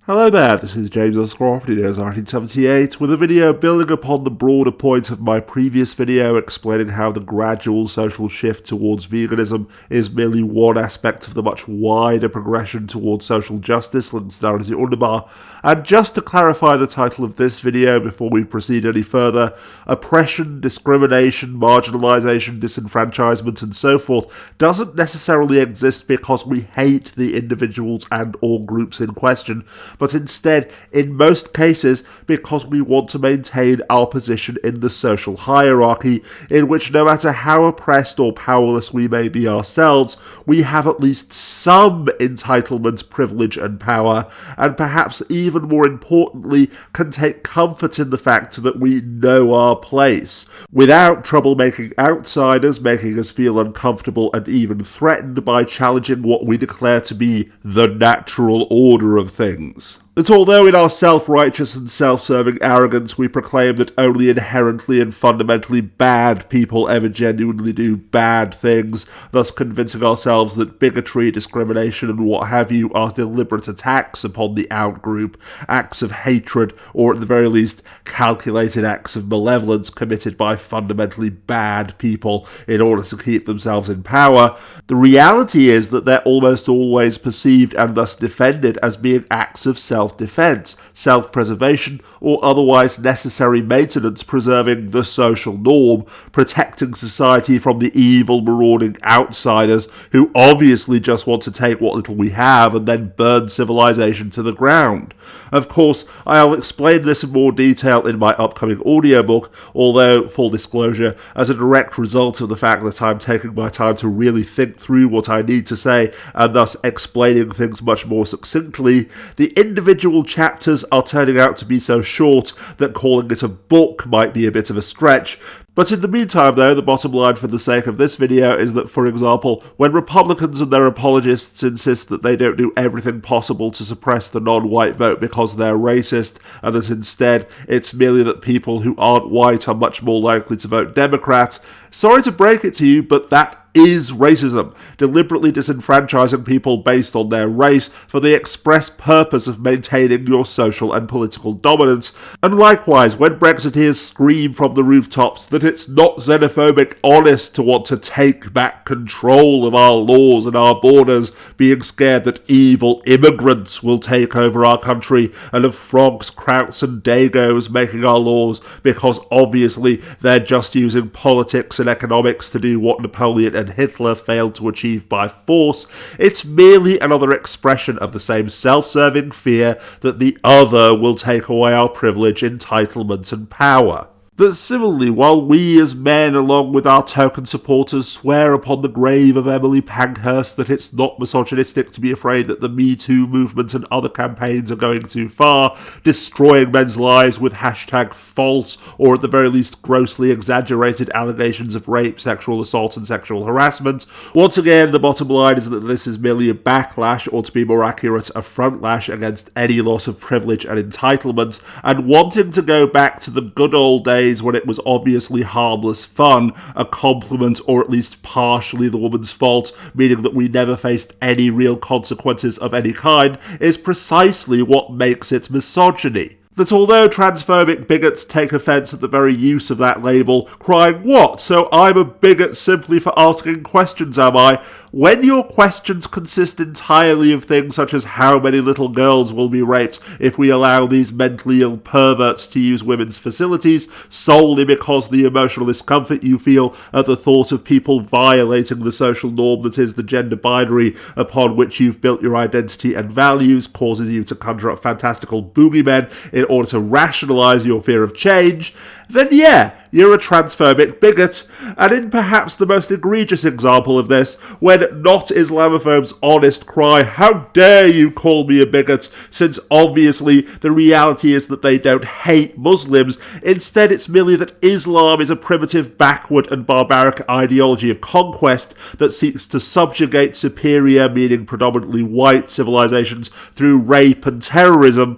Hello there, this is James Oscroft, it is 1978, with a video building upon the broader point of my previous video explaining how the gradual social shift towards veganism is merely one aspect of the much wider progression towards social justice linked to Narity Undabar. And just to clarify the title of this video before we proceed any further, oppression, discrimination, marginalisation, disenfranchisement and so forth doesn't necessarily exist because we hate the individuals and or groups in question, but instead, in most cases, because we want to maintain our position in the social hierarchy, in which no matter how oppressed or powerless we may be ourselves, we have at least some entitlement, privilege and power, and perhaps even more importantly, can take comfort in the fact that we know our place, without troublemaking outsiders making us feel uncomfortable and even threatened by challenging what we declare to be the natural order of things. That although in our self-righteous and self-serving arrogance we proclaim that only inherently and fundamentally bad people ever genuinely do bad things, thus convincing ourselves that bigotry, discrimination and what have you are deliberate attacks upon the out-group, acts of hatred, or at the very least calculated acts of malevolence committed by fundamentally bad people in order to keep themselves in power, the reality is that they're almost always perceived and thus defended as being acts of self-defense, self-preservation, or otherwise necessary maintenance preserving the social norm, protecting society from the evil, marauding outsiders who obviously just want to take what little we have and then burn civilization to the ground. Of course, I'll explain this in more detail in my upcoming audiobook, although, full disclosure, as a direct result of the fact that I'm taking my time to really think through what I need to say and thus explaining things much more succinctly, the individual chapters are turning out to be so short that calling it a book might be a bit of a stretch. But in the meantime, though, the bottom line for the sake of this video is that, for example, when Republicans and their apologists insist that they don't do everything possible to suppress the non-white vote because they're racist, and that instead it's merely that people who aren't white are much more likely to vote Democrat, sorry to break it to you, but that is racism, deliberately disenfranchising people based on their race for the express purpose of maintaining your social and political dominance. And likewise, when Brexiteers scream from the rooftops that it's not xenophobic honest to want to take back control of our laws and our borders, being scared that evil immigrants will take over our country, and of frogs, krauts and dagos making our laws, because obviously they're just using politics and economics to do what Napoleon and Hitler failed to achieve by force, it's merely another expression of the same self-serving fear that the other will take away our privilege, entitlement and power. That similarly, while we as men, along with our token supporters, swear upon the grave of Emily Pankhurst that it's not misogynistic to be afraid that the Me Too movement and other campaigns are going too far, destroying men's lives with #false, or at the very least grossly exaggerated allegations of rape, sexual assault and sexual harassment, once again the bottom line is that this is merely a backlash, or to be more accurate, a frontlash against any loss of privilege and entitlement, and wanting to go back to the good old days when it was obviously harmless fun, a compliment or at least partially the woman's fault, meaning that we never faced any real consequences of any kind, is precisely what makes it misogyny. That although transphobic bigots take offence at the very use of that label, crying, "What, so I'm a bigot simply for asking questions, am I?" When your questions consist entirely of things such as how many little girls will be raped if we allow these mentally ill perverts to use women's facilities, solely because the emotional discomfort you feel at the thought of people violating the social norm that is the gender binary upon which you've built your identity and values causes you to conjure up fantastical boogeymen in order to rationalise your fear of change, then yeah, you're a transphobic bigot. And in perhaps the most egregious example of this, when not Islamophobes honest cry, "How dare you call me a bigot," since obviously the reality is that they don't hate Muslims, instead it's merely that Islam is a primitive, backward and barbaric ideology of conquest that seeks to subjugate superior, meaning predominantly white civilizations through rape and terrorism.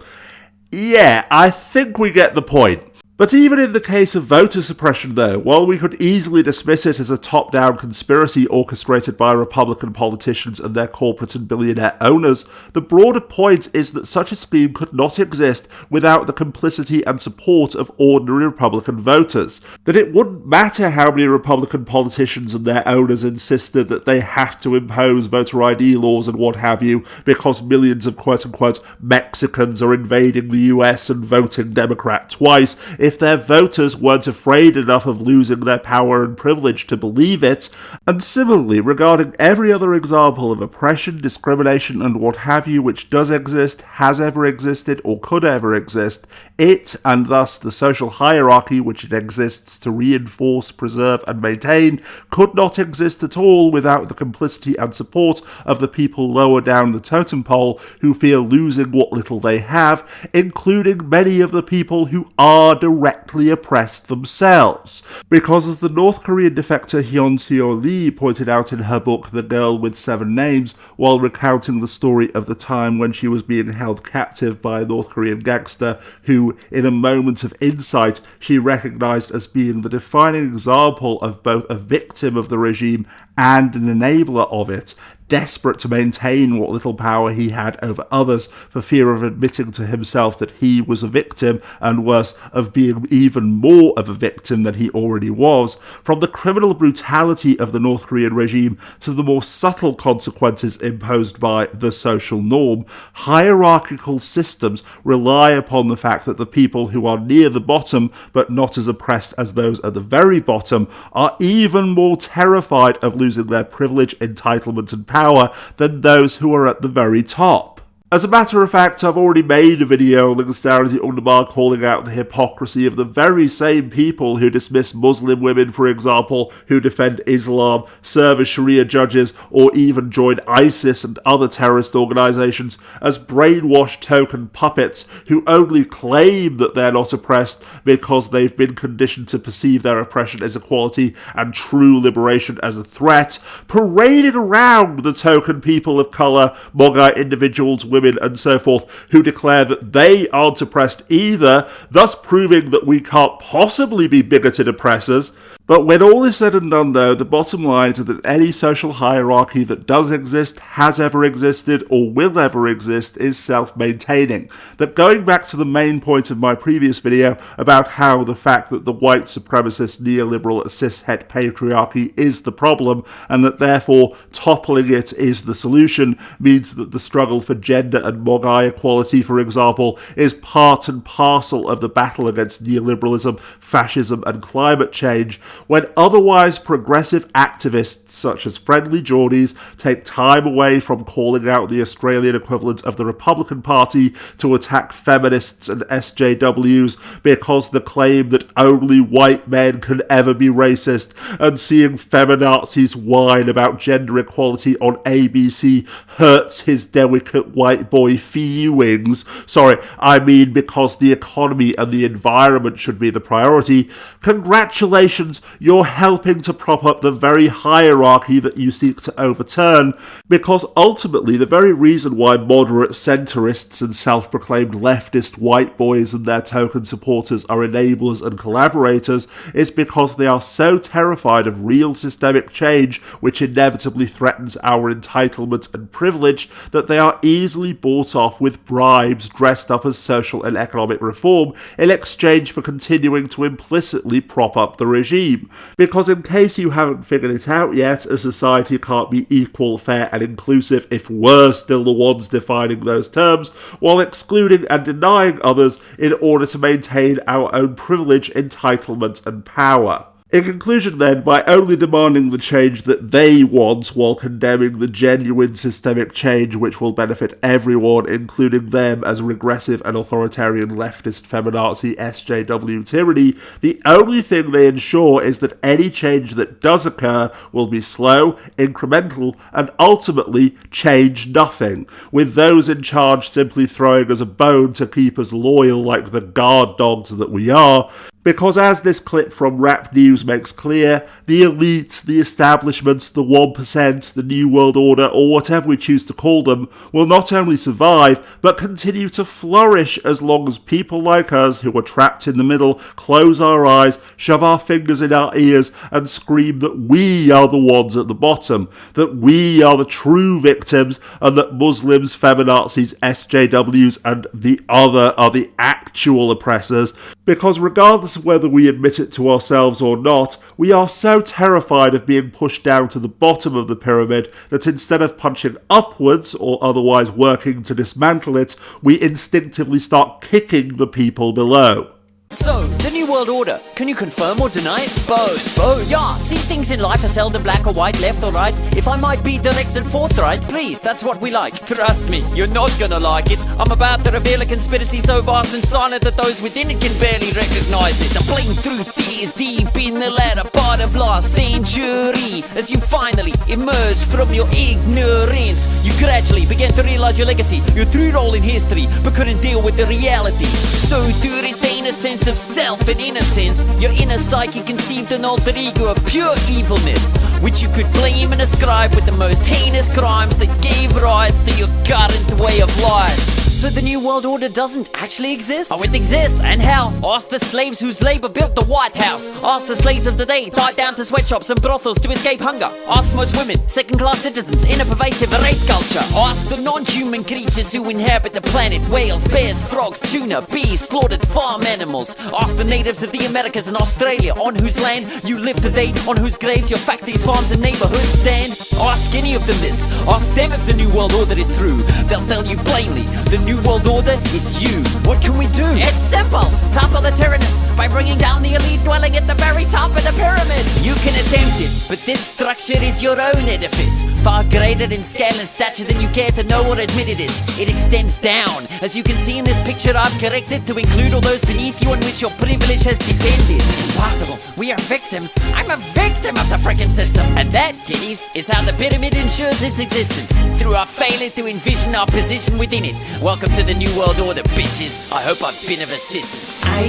Yeah, I think we get the point. But even in the case of voter suppression, though, while we could easily dismiss it as a top-down conspiracy orchestrated by Republican politicians and their corporate and billionaire owners, the broader point is that such a scheme could not exist without the complicity and support of ordinary Republican voters. That it wouldn't matter how many Republican politicians and their owners insisted that they have to impose voter ID laws and what have you, because millions of quote-unquote Mexicans are invading the US and voting Democrat twice, if their voters weren't afraid enough of losing their power and privilege to believe it. And similarly, regarding every other example of oppression, discrimination, and what have you which does exist, has ever existed, or could ever exist, it, and thus the social hierarchy which it exists to reinforce, preserve, and maintain, could not exist at all without the complicity and support of the people lower down the totem pole who fear losing what little they have, including many of the people who are directly oppressed themselves. Because as the North Korean defector Hyun Seo Lee pointed out in her book The Girl with Seven Names, while recounting the story of the time when she was being held captive by a North Korean gangster who, in a moment of insight, she recognized as being the defining example of both a victim of the regime and an enabler of it, desperate to maintain what little power he had over others for fear of admitting to himself that he was a victim, and worse, of being even more of a victim than he already was. From the criminal brutality of the North Korean regime to the more subtle consequences imposed by the social norm, hierarchical systems rely upon the fact that the people who are near the bottom, but not as oppressed as those at the very bottom, are even more terrified of losing their privilege, entitlement, and power than those who are at the very top. As a matter of fact, I've already made a video links down in the underbar calling out the hypocrisy of the very same people who dismiss Muslim women, for example, who defend Islam, serve as Sharia judges, or even join ISIS and other terrorist organisations as brainwashed token puppets who only claim that they're not oppressed because they've been conditioned to perceive their oppression as equality and true liberation as a threat, parading around the token people of colour, Mogai individuals, women and so forth, who declare that they aren't oppressed either, thus proving that we can't possibly be bigoted oppressors. But when all is said and done, though, the bottom line is that any social hierarchy that does exist, has ever existed, or will ever exist is self-maintaining. That going back to the main point of my previous video about how the fact that the white supremacist neoliberal cishet patriarchy is the problem, and that therefore toppling it is the solution, means that the struggle for gender and Mogai equality, for example, is part and parcel of the battle against neoliberalism, fascism, and climate change, when otherwise progressive activists such as Friendly Geordies take time away from calling out the Australian equivalent of the Republican Party to attack feminists and SJWs because the claim that only white men can ever be racist, and seeing feminazis whine about gender equality on ABC hurts his delicate white boy feelings. Sorry, I mean because the economy and the environment should be the priority. Congratulations, you're helping to prop up the very hierarchy that you seek to overturn, because ultimately the very reason why moderate centrists and self-proclaimed leftist white boys and their token supporters are enablers and collaborators is because they are so terrified of real systemic change, which inevitably threatens our entitlement and privilege, that they are easily bought off with bribes dressed up as social and economic reform in exchange for continuing to implicitly prop up the regime. Because in case you haven't figured it out yet, a society can't be equal, fair and inclusive if we're still the ones defining those terms, while excluding and denying others in order to maintain our own privilege, entitlement and power. In conclusion then, by only demanding the change that they want while condemning the genuine systemic change which will benefit everyone, including them as regressive and authoritarian leftist feminazi SJW tyranny, the only thing they ensure is that any change that does occur will be slow, incremental, and ultimately change nothing, with those in charge simply throwing us a bone to keep us loyal like the guard dogs that we are, Because as this clip from Rap News makes clear, the elite, the establishments, the 1%, the New World Order, or whatever we choose to call them, will not only survive, but continue to flourish as long as people like us, who are trapped in the middle, close our eyes, shove our fingers in our ears, and scream that we are the ones at the bottom, that we are the true victims, and that Muslims, feminazis, SJWs, and the other are the actual oppressors. Because regardless of whether we admit it to ourselves or not, we are so terrified of being pushed down to the bottom of the pyramid that instead of punching upwards or otherwise working to dismantle it, we instinctively start kicking the people below. So, the New World Order, can you confirm or deny it? Both. Yeah, see things in life are seldom black or white, left or right. If I might be direct and forthright, please, that's what we like. Trust me, you're not gonna like it. I'm about to reveal a conspiracy so vast and silent that those within it can barely recognize it. I'm playing through these deep in the latter part of last century. As you finally emerge from your ignorance, you gradually begin to realize your legacy, your true role in history, but couldn't deal with the reality. So to retain a sense of self and innocence, your inner psyche conceived an alter ego of pure evilness, which you could blame and ascribe with the most heinous crimes that gave rise to your current way of life. So the New World Order doesn't actually exist? Oh, it exists, and how? Ask the slaves whose labor built the White House. Ask the slaves of the day, tied down to sweatshops and brothels to escape hunger. Ask most women, second-class citizens, in a pervasive rape culture. Ask the non-human creatures who inhabit the planet, whales, bears, frogs, tuna, bees, slaughtered farm animals. Ask the natives of the Americas and Australia, on whose land you live today, on whose graves your factories, farms and neighborhoods stand. Ask any of them this. Ask them if the New World Order is true. They'll tell you plainly, the New World Order is you. What can we do? It's simple. Topple the tyrannus by bringing down the elite dwelling at the very top of the pyramid. You can attempt it, but this structure is your own edifice, far greater in scale and stature than you care to know or admit it is. It extends down. As you can see in this picture, I've corrected to include all those beneath you on which your privilege has depended. Impossible. We are victims. I'm a victim of the frickin' system. And that, kiddies, is how the pyramid ensures its existence, through our failure to envision our position within it. Welcome to the New World Order, bitches. I hope I've been of assistance. I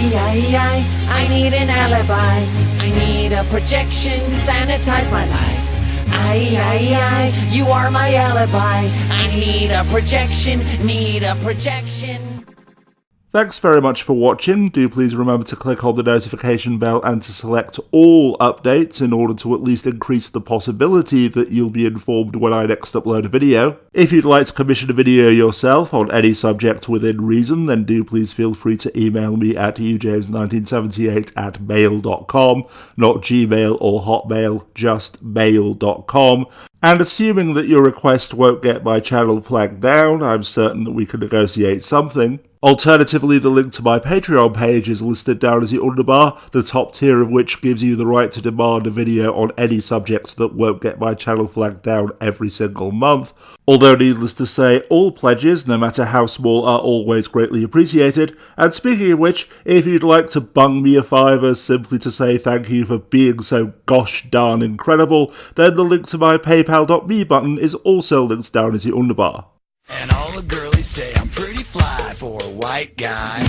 need an alibi. I need a projection, sanitize my life. You are my alibi. I need a projection, need a projection. Thanks very much for watching. Do please remember to click on the notification bell and to select all updates in order to at least increase the possibility that you'll be informed when I next upload a video. If you'd like to commission a video yourself on any subject within reason, then do please feel free to email me at ujames1978@mail.com, not Gmail or Hotmail, just mail.com. And assuming that your request won't get my channel flagged down, I'm certain that we can negotiate something. Alternatively, the link to my Patreon page is listed down as the underbar, the top tier of which gives you the right to demand a video on any subject that won't get my channel flagged down every single month. Although needless to say, all pledges, no matter how small, are always greatly appreciated. And speaking of which, if you'd like to bung me a $5 simply to say thank you for being so gosh darn incredible, then the link to my paypal.me button is also linked down as the underbar. And all the girlies say I'm pretty fly for a white guy.